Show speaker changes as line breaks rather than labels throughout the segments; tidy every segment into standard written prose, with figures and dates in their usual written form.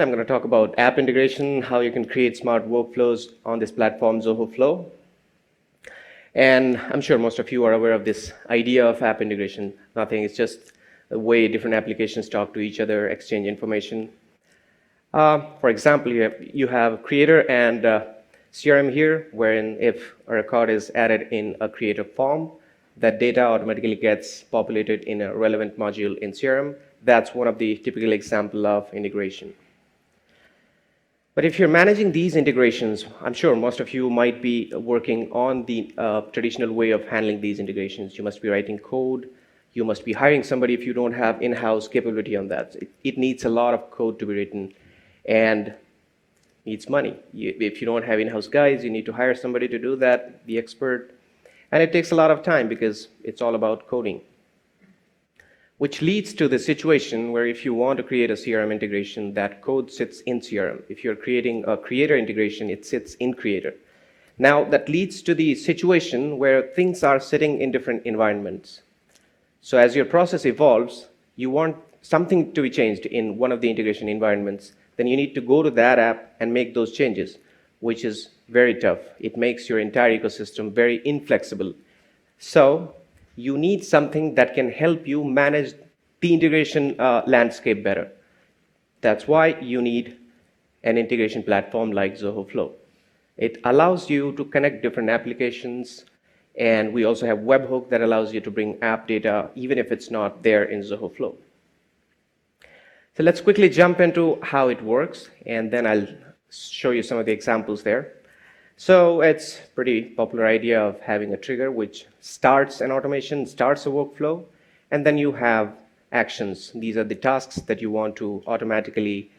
I'm going to talk about app integration, how you can create smart workflows on this platform, Zoho Flow. And I'm sure most of you are aware of this idea of app integration. Nothing, it's just the way different applications talk to each other, exchange information. For example, you have Creator and CRM here, wherein if a record is added in a Creator form, that data automatically gets populated in a relevant module in CRM. That's one of the typical example of integration. But if you're managing these integrations, I'm sure most of you might be working on the traditional way of handling these integrations. You must be writing code. You must be hiring somebody if you don't have in-house capability on that. It needs a lot of code to be written and needs money. If you don't have in-house guys, you need to hire somebody to do that, the expert. And it takes a lot of time because it's all about coding. Which leads to the situation where if you want to create a CRM integration, that code sits in CRM. If you're creating a Creator integration, it sits in Creator. Now, that leads to the situation where things are sitting in different environments. So as your process evolves, you want something to be changed in one of the integration environments, then you need to go to that app and make those changes, which is very tough. It makes your entire ecosystem very inflexible. So you need something that can help you manage the integration landscape better. That's why you need an integration platform like Zoho Flow. It allows you to connect different applications, and we also have webhook that allows you to bring app data even if it's not there in Zoho Flow. So let's quickly jump into how it works, and then I'll show you some of the examples there. So it's a pretty popular idea of having a trigger which starts an automation, starts a workflow, and then you have actions. These are the tasks that you want to automatically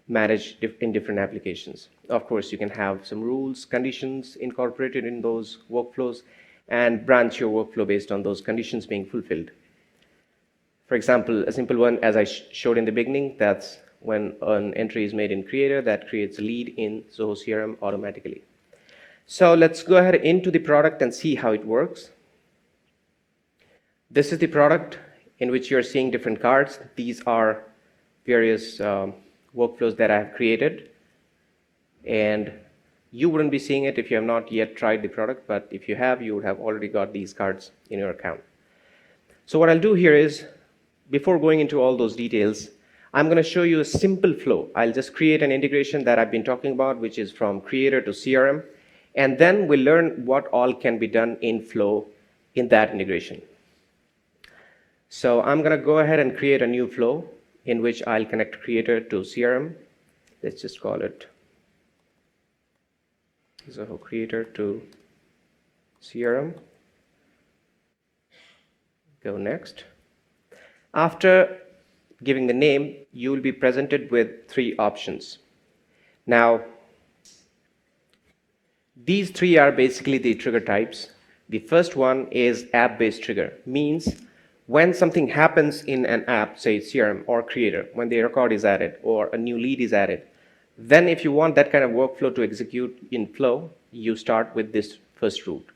manage in different applications. Of course, you can have some rules, conditions incorporated in those workflows and branch your workflow based on those conditions being fulfilled. For example, a simple one, as I showed in the beginning, that's when an entry is made in Creator, that creates a lead in Zoho CRM automatically. So let's go ahead into the product and see how it works. This is the product in which you're seeing different cards. These are various workflows that I have created. And you wouldn't be seeing it if you have not yet tried the product, but if you have, you would have already got these cards in your account. So what I'll do here is, before going into all those details, I'm going to show you a simple flow. I'll just create an integration that I've been talking about, which is from Creator to CRM, and then we'll learn what all can be done in Flow in that integration. So I'm going to go ahead and create a new flow in which I'll connect Creator to CRM. Let's just call it Zoho Creator to CRM. Go next. After giving the name, you will be presented with 3 options. Now, these 3 are basically the trigger types. The first one is app-based trigger, means when something happens in an app, say CRM or Creator, when the record is added or a new lead is added, then if you want that kind of workflow to execute in Flow, you start with this first route.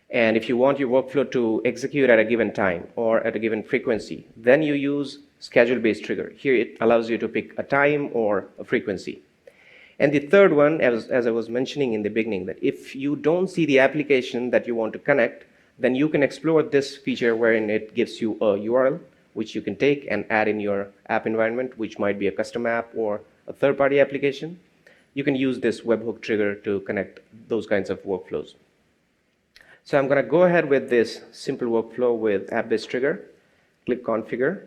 And if you want your workflow to execute at a given time or at a given frequency, then you use schedule-based trigger. Here it allows you to pick a time or a frequency. And the third one, as I was mentioning in the beginning, that if you don't see the application that you want to connect, then you can explore this feature wherein it gives you a URL, which you can take and add in your app environment, which might be a custom app or a third-party application. You can use this webhook trigger to connect those kinds of workflows. So I'm going to go ahead with this simple workflow with app-based trigger, click configure,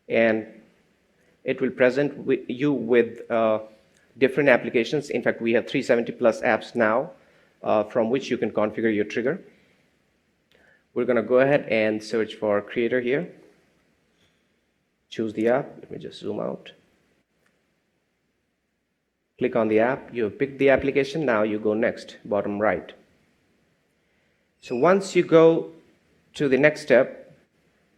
and it will present you with different applications. In fact, we have 370 plus apps now from which you can configure your trigger. We're going to go ahead and search for Creator here. Choose the app. Let me just zoom out. Click on the app. You have picked the application. Now you go next, bottom right. So once you go to the next step,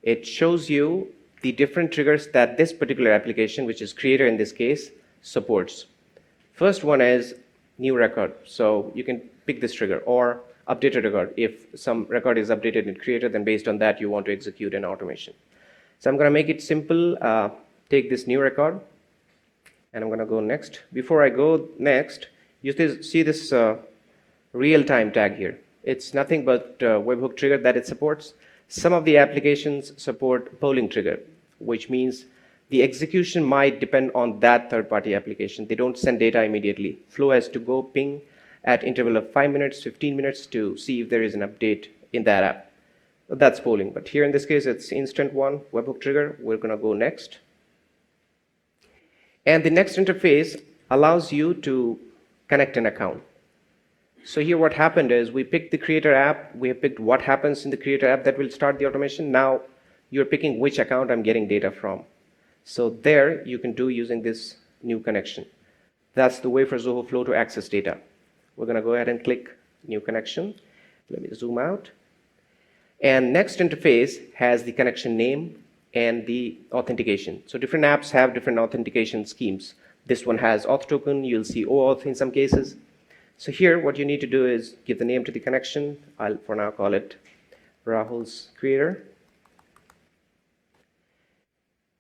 it shows you the different triggers that this particular application, which is Creator in this case, supports. First one is new record. So you can pick this trigger, or updated record. If some record is updated in Creator, then based on that, you want to execute an automation. So I'm going to make it simple. Take this new record, And I'm going to go next. Before I go next, you see this real-time tag here. It's nothing but webhook trigger that it supports. Some of the applications support polling trigger, which means the execution might depend on that third-party application. They don't send data immediately. Flow has to go ping at interval of 5 minutes, 15 minutes to see if there is an update in that app. That's polling. But here in this case, it's instant one, webhook trigger. We're going to go next. And the next interface allows you to connect an account. So here what happened is we picked the creator app. We have picked what happens in the creator app that will start the automation. Now you're picking which account I'm getting data from. So there you can do using this new connection. That's the way for Zoho Flow to access data. We're going to go ahead and click new connection. Let me zoom out. And next interface has the connection name and the authentication. So different apps have different authentication schemes. This one has auth token. You'll see OAuth in some cases. So here what you need to do is give the name to the connection. I'll for now call it Rahul's creator.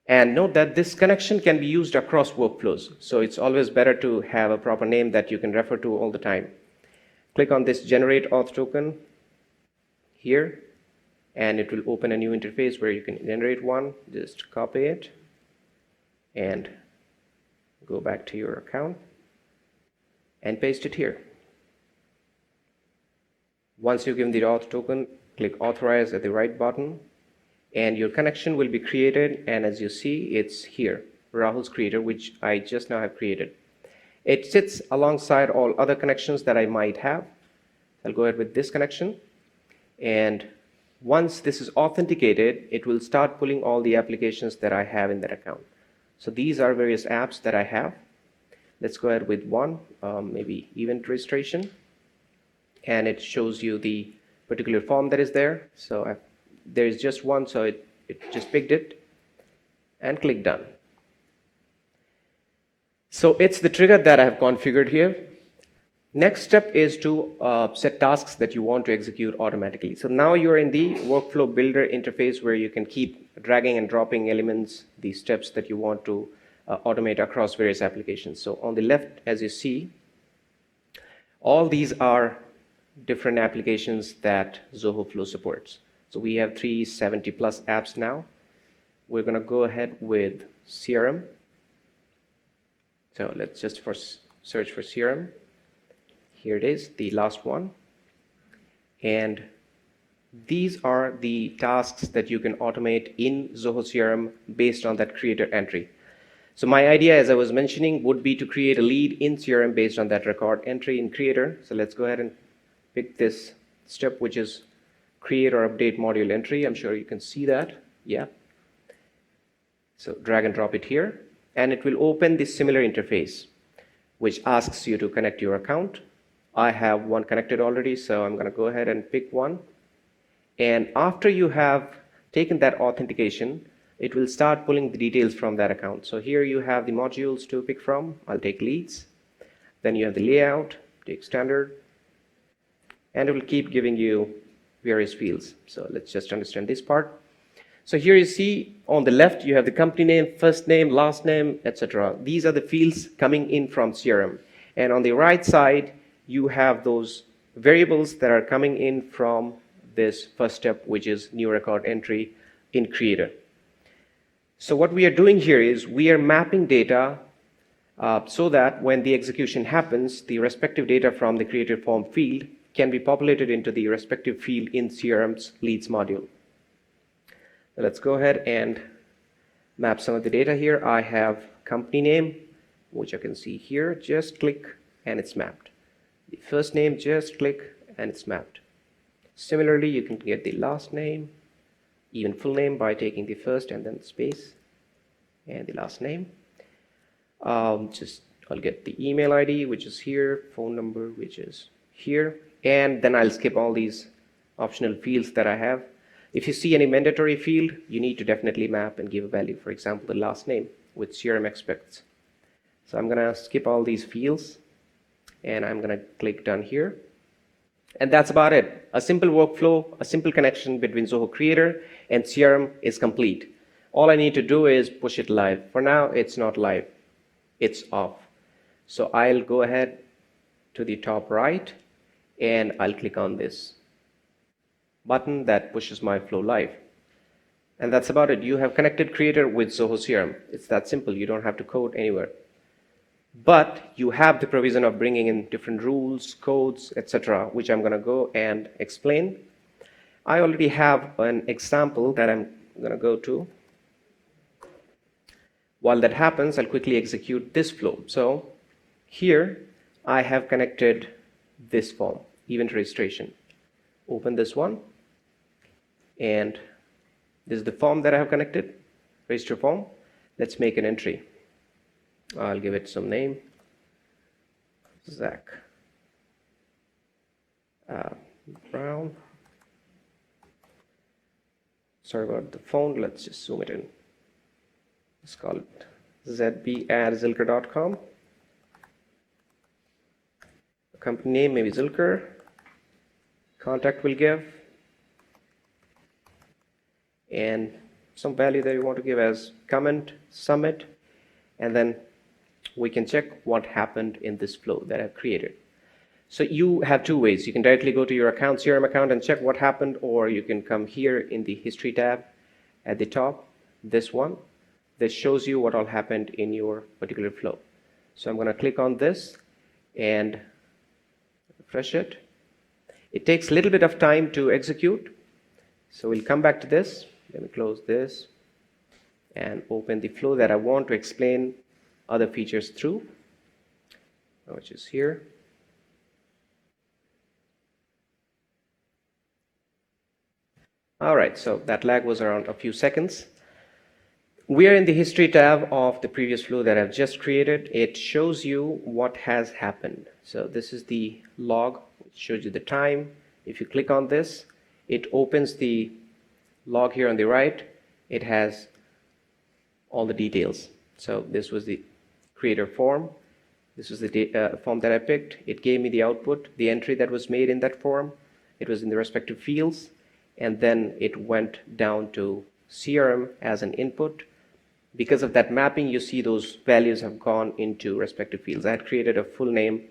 And note that this connection can be used across workflows. So it's always better to have a proper name that you can refer to all the time. Click on this generate auth token here, and it will open a new interface where you can generate one. Just copy it and go back to your account and paste it here. Once you've given the auth token, click authorize at the right button, and your connection will be created. And as you see, it's here, Rahul's creator, which I just now have created. It sits alongside all other connections that I might have. I'll go ahead with this connection. And once this is authenticated, it will start pulling all the applications that I have in that account. So these are various apps that I have. Let's go ahead with one, maybe event registration. And it shows you the particular form that is there. So there is just one, so it just picked it and click done. So it's the trigger that I have configured here. Next step is to set tasks that you want to execute automatically. So now you're in the workflow builder interface where you can keep dragging and dropping elements, the steps that you want to automate across various applications. So on the left, as you see, all these are different applications that Zoho Flow supports. So we have 370 plus apps now. We're going to go ahead with CRM. So let's just first search for CRM. Here it is, the last one. And these are the tasks that you can automate in Zoho CRM based on that creator entry. So my idea, as I was mentioning, would be to create a lead in CRM based on that record entry in creator. So let's go ahead and pick this step, which is create or update module entry. I'm sure you can see that. Yeah. So drag and drop it here, and it will open this similar interface, which asks you to connect your account. I have one connected already, so I'm going to go ahead and pick one. And after you have taken that authentication, it will start pulling the details from that account. So here you have the modules to pick from. I'll take leads. Then you have the layout, take standard, and it will keep giving you various fields. So let's just understand this part. So here you see on the left, you have the company name, first name, last name, etc. These are the fields coming in from CRM. And on the right side, you have those variables that are coming in from this first step, which is new record entry in creator. So what we are doing here is we are mapping data so that when the execution happens, the respective data from the creator form field can be populated into the respective field in CRM's leads module. So let's go ahead and map some of the data here. I have company name, which I can see here. Just click and it's mapped. The first name, just click and it's mapped. Similarly, you can get the last name, even full name by taking the first and then space and the last name. I'll get the email ID, which is here, phone number, which is here, and then I'll skip all these optional fields that I have. If you see any mandatory field, you need to definitely map and give a value. For example, the last name, which CRM expects. So I'm going to skip all these fields, and I'm going to click done here. And that's about it. A simple workflow, a simple connection between Zoho Creator and CRM is complete. All I need to do is push it live. For now, it's not live. it's off. So I'll go ahead to the top right and I'll click on this button that pushes my flow live. And that's about it. You have connected Creator with Zoho CRM. It's that simple. You don't have to code anywhere. But you have the provision of bringing in different rules, codes, etc., which I'm going to go and explain. I already have an example that I'm going to go to. While that happens, I'll quickly execute this flow. So here I have connected this form, event registration. Open this one, and this is the form that I have connected, register form. Let's make an entry. I'll give it some name, Zach Brown. Sorry about the font, let's just zoom it in. Let's call it zb@zilker.com. Company name maybe Zilker. Contact will give, and some value that you want to give as comment, submit, and then we can check what happened in this flow that I've created. So you have two ways. You can directly go to your account, CRM account, and check what happened, or you can come here in the history tab at the top, this one. This shows you what all happened in your particular flow. So I'm going to click on this and refresh it. It takes a little bit of time to execute. So we'll come back to this. Let me close this and open the flow that I want to explain other features through, which is here. All right, so that lag was around a few seconds. We are in the history tab of the previous flow that I've just created. It shows you what has happened. So this is the log, which shows you the time. If you click on this, it opens the log here on the right. It has all the details. So this was the creator form. This was the form that I picked. It gave me the output, the entry that was made in that form. It was in the respective fields, and then it went down to CRM as an input. Because of that mapping, you see those values have gone into respective fields. I had created a full name.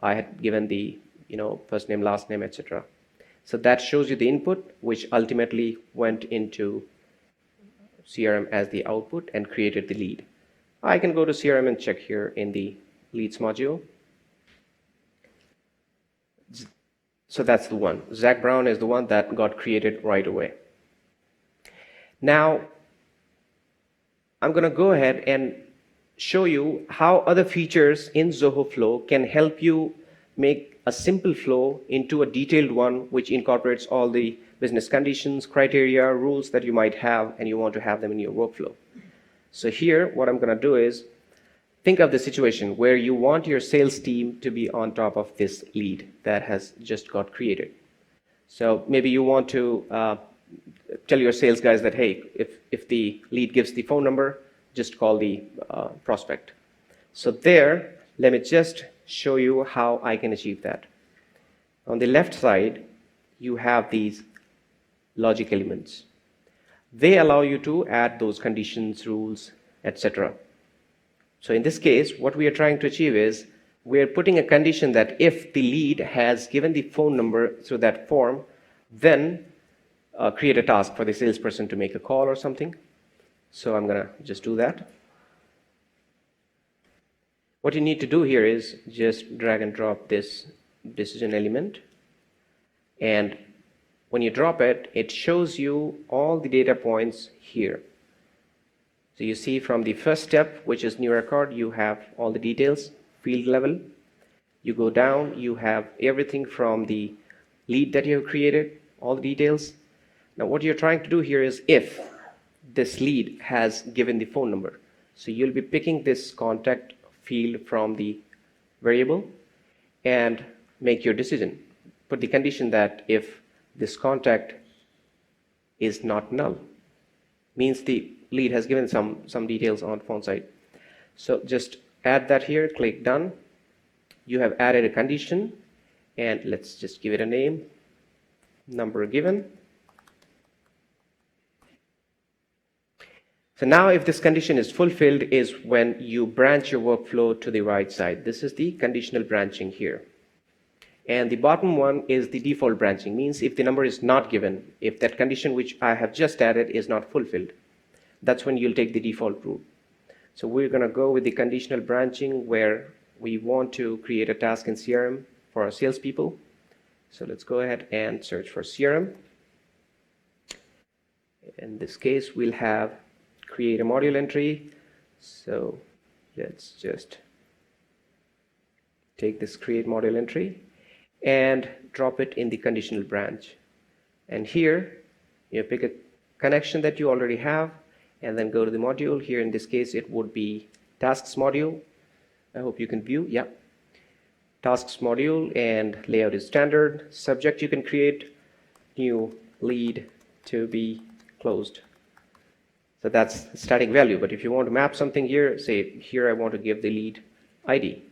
I had given the first name, last name, etc. So that shows you the input, which ultimately went into CRM as the output and created the lead. I can go to CRM and check here in the leads module. So that's the one. Zach Brown is the one that got created right away. Now, I'm going to go ahead and show you how other features in Zoho Flow can help you make a simple flow into a detailed one, which incorporates all the business conditions, criteria, rules that you might have, and you want to have them in your workflow. So here, what I'm going to do is think of the situation where you want your sales team to be on top of this lead that has just got created. So maybe you want to tell your sales guys that, hey, if the lead gives the phone number, just call the prospect. So there, let me just show you how I can achieve that. On the left side, you have these logic elements. They allow you to add those conditions, rules, etc. So in this case, what we are trying to achieve is we are putting a condition that if the lead has given the phone number through that form, then create a task for the salesperson to make a call or something. So I'm going to just do that. What you need to do here is just drag and drop this decision element. And when you drop it, it shows you all the data points here. So you see from the first step, which is new record, you have all the details, field level. You go down, you have everything from the lead that you have created, all the details. Now what you're trying to do here is if this lead has given the phone number. So you'll be picking this contact field from the variable and make your decision. Put the condition that if this contact is not null, means the lead has given some details on phone side. So just add that here, click done. You have added a condition, and let's just give it a name, number given. So now if this condition is fulfilled is when you branch your workflow to the right side. This is the conditional branching here. And the bottom one is the default branching, means if the number is not given, if that condition which I have just added is not fulfilled, that's when you'll take the default route. So we're going to go with the conditional branching where we want to create a task in CRM for our salespeople. So let's go ahead and search for CRM. In this case, we'll have create a module entry. So let's just take this create module entry and drop it in the conditional branch. And here you pick a connection that you already have and then go to the module. Here in this case it would be tasks module. I hope you can view. Yeah, tasks module, and layout is standard. Subject you can create new lead to be closed. So that's static value, but if you want to map something here, say here I want to give the lead ID.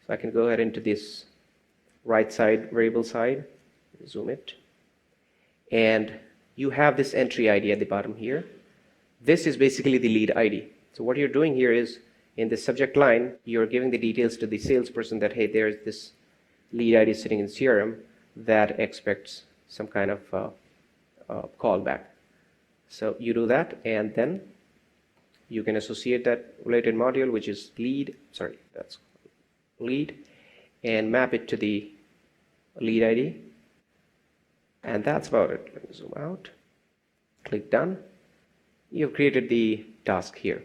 So I can go ahead into this right side, variable side, zoom it, and you have this entry ID at the bottom here. This is basically the lead ID. So what you're doing here is in the subject line, you're giving the details to the salesperson that, hey, there's this lead ID sitting in CRM that expects some kind of callback. So you do that, and then you can associate that related module, which is lead, that's lead, and map it to the lead ID. And that's about it. Let me zoom out, click done. You've created the task here,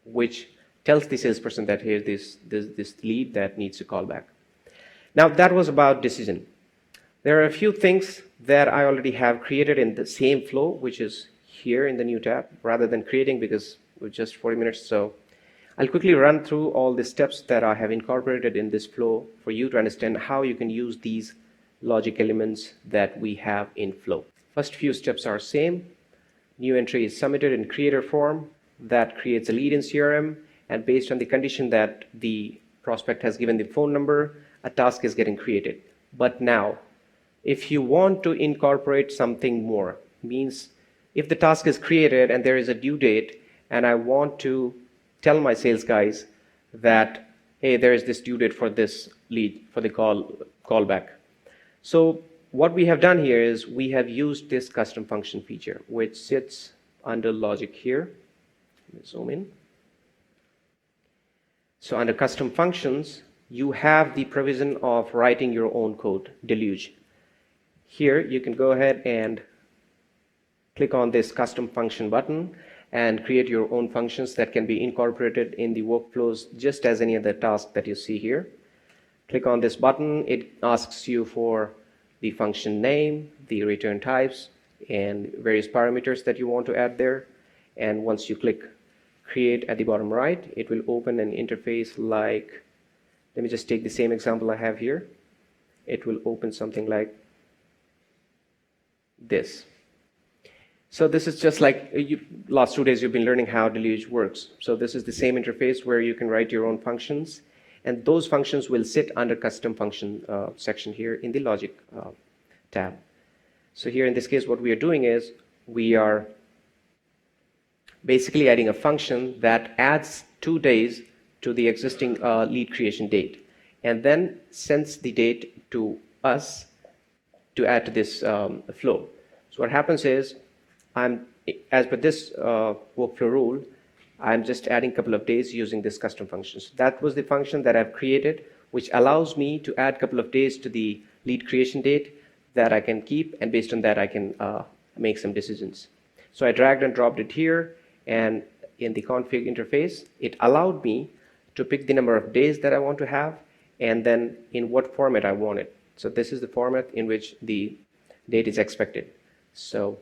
which tells the salesperson that here's this lead that needs to call back. Now that was about decision. There are a few things that I already have created in the same flow, which is here in the new tab, rather than creating because we're just 40 minutes. So I'll quickly run through all the steps that I have incorporated in this flow for you to understand how you can use these logic elements that we have in flow. First few steps are same. New entry is submitted in creator form that creates a lead in CRM, and based on the condition that the prospect has given the phone number, a task is getting created. But now, if you want to incorporate something more, means if the task is created and there is a due date, and I want to tell my sales guys that, hey, there is this due date for this lead, for the callback. So what we have done here is we have used this custom function feature, which sits under logic here. Let me zoom in. So under custom functions, you have the provision of writing your own code, deluge. Here you can go ahead and click on this custom function button and create your own functions that can be incorporated in the workflows just as any other task that you see here. Click on this button. It asks you for the function name, the return types, and various parameters that you want to add there. And once you click create at the bottom right, it will open an interface like, let me just take the same example I have here. It will open something like this. So this is just like last 2 days you've been learning how deluge works. So this is the same interface where you can write your own functions, and those functions will sit under custom function section here in the logic tab. So here in this case what we are doing is we are basically adding a function that adds 2 days to the existing lead creation date, and then sends the date to us to add to this flow. So what happens is, as per this workflow rule, I'm just adding a couple of days using this custom functions. That was the function that I've created, which allows me to add a couple of days to the lead creation date that I can keep, and based on that I can make some decisions. So I dragged and dropped it here, and in the config interface, it allowed me to pick the number of days that I want to have, and then in what format I want it. So this is the format in which the date is expected. So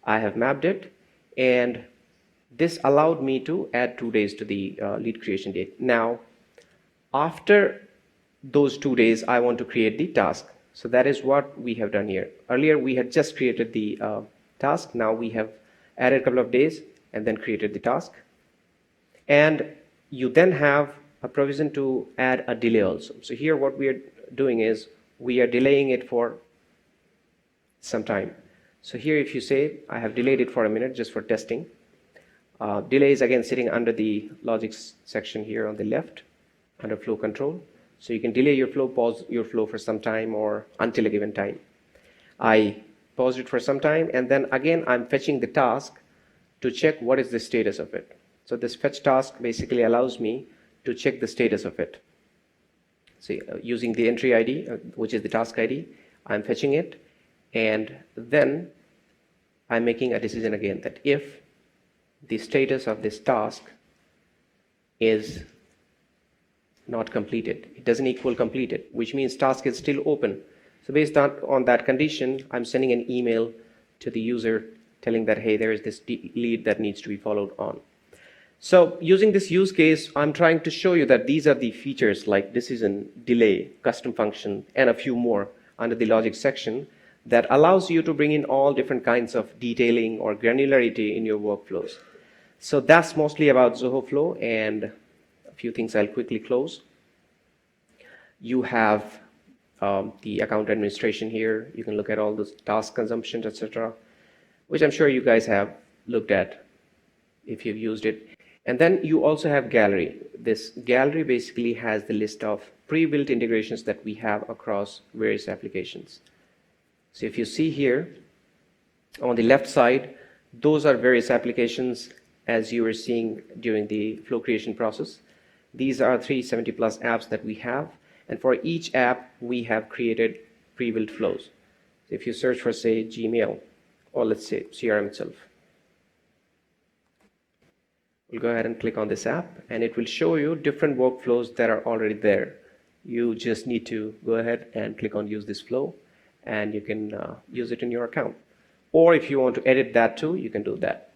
I have mapped it, and this allowed me to add 2 days to the lead creation date. Now, after those 2 days, I want to create the task. So that is what we have done here. Earlier, we had just created the task. Now we have added a couple of days and then created the task. And you then have a provision to add a delay also. So here what we are doing is we are delaying it for some time. So here if you say I have delayed it for a minute just for testing, Delay is again sitting under the logic section here on the left, under flow control. So you can delay your flow, pause your flow for some time or until a given time. I pause it for some time, and then again I'm fetching the task to check what is the status of it. So this fetch task basically allows me to check the status of it. See, using the entry ID, which is the task ID, I'm fetching it, and then I'm making a decision again that if the status of this task is not completed, it doesn't equal completed, which means task is still open. So based on that condition, I'm sending an email to the user telling that, hey, there is this lead that needs to be followed on. So using this use case, I'm trying to show you that these are the features like decision, delay, custom function, and a few more under the logic section that allows you to bring in all different kinds of detailing or granularity in your workflows. So that's mostly about Zoho Flow, and a few things I'll quickly close. You have the account administration here. You can look at all the task consumptions, etc., which I'm sure you guys have looked at if you've used it. And then you also have gallery. This gallery basically has the list of pre-built integrations that we have across various applications. So if you see here on the left side, those are various applications as you were seeing during the flow creation process. These are 370 plus apps that we have, and for each app we have created pre-built flows. So if you search for, say, Gmail, or let's say CRM itself, we'll go ahead and click on this app, and it will show you different workflows that are already there. You just need to go ahead and click on use this flow, and you can use it in your account. Or if you want to edit that too, you can do that.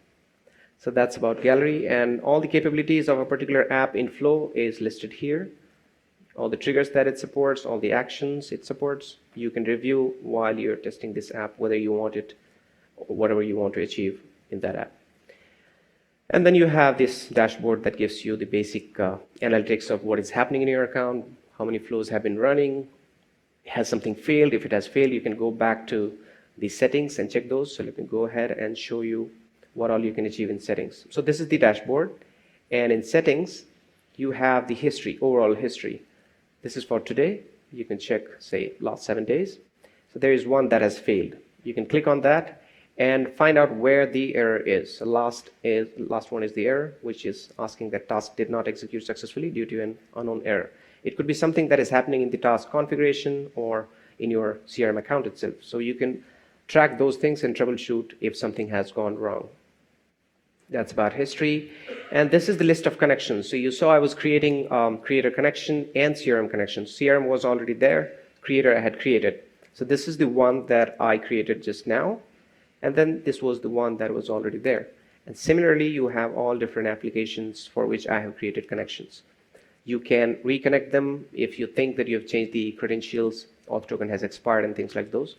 So that's about gallery, and all the capabilities of a particular app in Flow is listed here. All the triggers that it supports, all the actions it supports, you can review while you're testing this app, whether you want it, whatever you want to achieve in that app. And then you have this dashboard that gives you the basic analytics of what is happening in your account, how many flows have been running, has something failed. If it has failed, you can go back to the settings and check those. So let me go ahead and show you what all you can achieve in settings. So this is the dashboard, and in settings you have the history, overall history. This is for today. You can check, say, last 7 days. So there is one that has failed. You can click on that and find out where the error is. So last one is the error, which is asking that task did not execute successfully due to an unknown error. It could be something that is happening in the task configuration or in your CRM account itself. So you can track those things and troubleshoot if something has gone wrong. That's about history. And this is the list of connections. So you saw I was creating creator connection and CRM connection. CRM was already there, creator I had created. So this is the one that I created just now. And then this was the one that was already there. And similarly, you have all different applications for which I have created connections. You can reconnect them if you think that you have changed the credentials, auth token has expired, and things like those.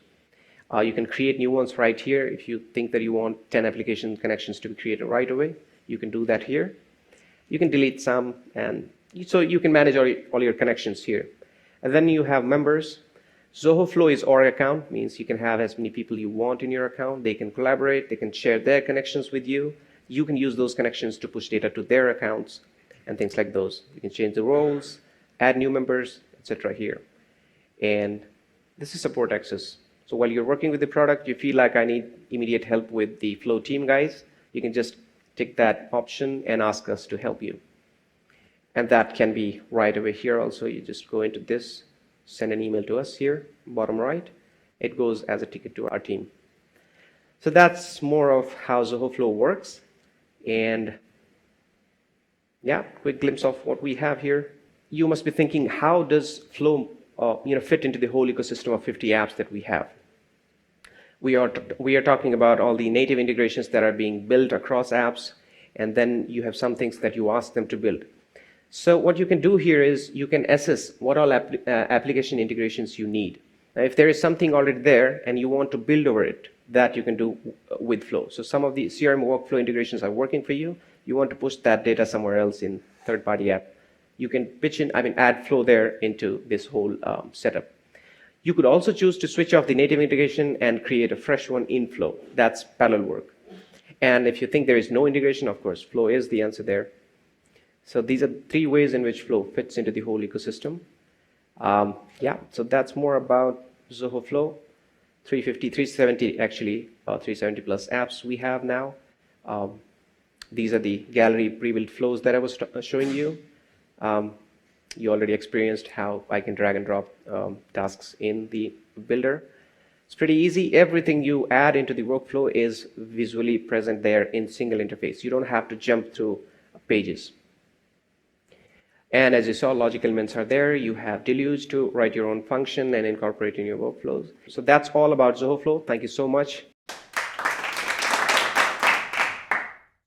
You can create new ones right here. If you think that you want 10 application connections to be created right away, you can do that here. You can delete some, and so you can manage all your connections here. And then you have members. Zoho Flow is org account, means you can have as many people you want in your account. They can collaborate, they can share their connections with you. You can use those connections to push data to their accounts and things like those. You can change the roles, add new members, etc. here. And this is support access. So while you're working with the product, you feel like I need immediate help with the Flow team guys, you can just tick that option and ask us to help you. And that can be right away here also. You just go into this, send an email to us here, bottom right. It goes as a ticket to our team. So that's more of how Zoho Flow works. And yeah, quick glimpse of what we have here. You must be thinking, how does Flow fit into the whole ecosystem of 50 apps that we have? We are talking about all the native integrations that are being built across apps, and then you have some things that you ask them to build. So what you can do here is you can assess what all application integrations you need. Now, if there is something already there and you want to build over it, that you can do with Flow. So some of the CRM workflow integrations are working for you. You want to push that data somewhere else in third-party app. You can add Flow there into this whole setup. You could also choose to switch off the native integration and create a fresh one in Flow. That's parallel work. And if you think there is no integration, of course, Flow is the answer there. So these are 3 ways in which Flow fits into the whole ecosystem. Yeah, so that's more about Zoho Flow. 350, 370 actually, 370 plus apps we have now. These are the gallery pre-built flows that I was showing you. You already experienced how I can drag and drop tasks in the builder. It's pretty easy. Everything you add into the workflow is visually present there in single interface. You don't have to jump through pages. And as you saw, logic elements are there. You have deluge to write your own function and incorporate in your workflows. So that's all about Zoho Flow. Thank you so much.